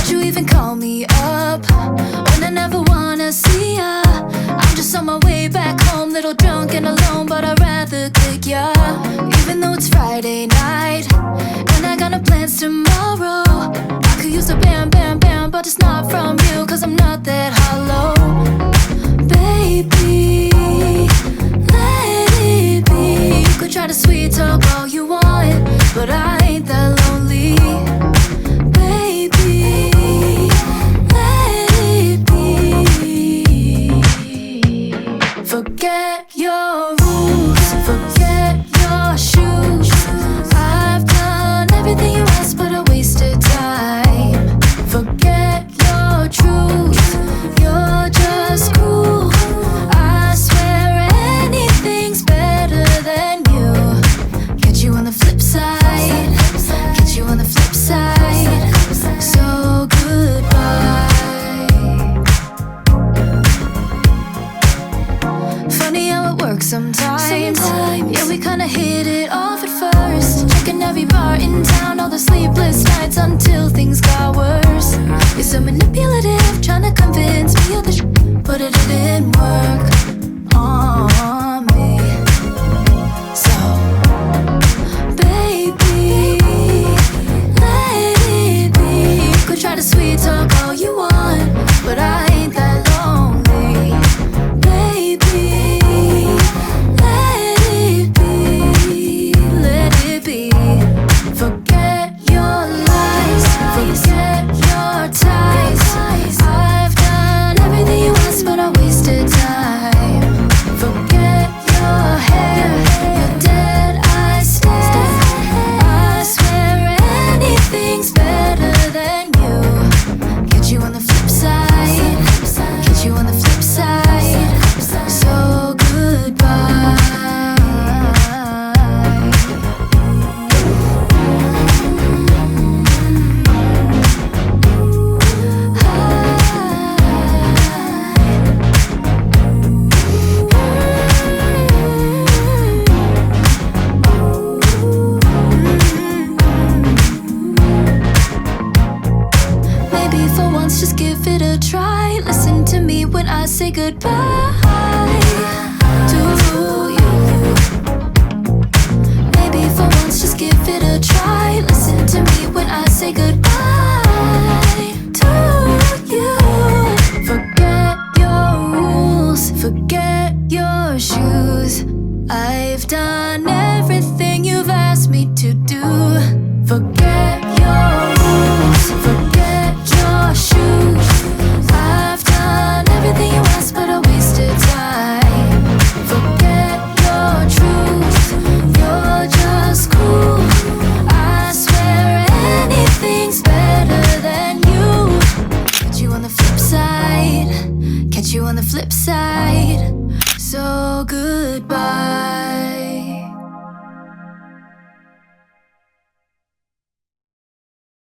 Why'd you even call me up when I never wanna see ya? I'm just on my way back home, little drunk and alone, but I'd rather kick ya. Even though it's Friday night and I got no plans tomorrow, I could use a bam, bam, bam, but it's not from you, cause I'm not that hollow. Baby, let it be. You could try to sweet talk all you want, but I ain't that lonely. Baby, let it be. Forget your rules, forget your shoes. I've done everything you asked, but I wasted time. Forget your truth, you're just cool. I swear anything's better than you. Get you on the flip side, get you on the flip side. So goodbye. Funny how it works sometimes. Yeah, we kinda hit it off at first. Checking every bar in town, all the sleepless nights until things got worse. You're so manipulative, trying to convince me of the but it didn't work on me. So, baby, let it be. You could try to sweet talk all you want, but I ain't that lonely. Baby, let it be, let it be. Forget your lies, forget your ties. I've done everything you asked, but I wasted time. Forget your hair, your dead eyes stare. I swear anything's better than you. Get you on the flip side, get you on the flip side. So goodbye. Maybe for once just give it a try. Listen to me when I say goodbye to you. Maybe for once just give it a try. Listen to me when I say goodbye to you. Forget your rules, forget your shoes. I've done everything you've asked me to do. Forget your rules, forget your shoes. I've done everything you asked, but I wasted time. Forget your truth, you're just cool. I swear anything's better than you. Catch you on the flip side, catch you on the flip side. So goodbye.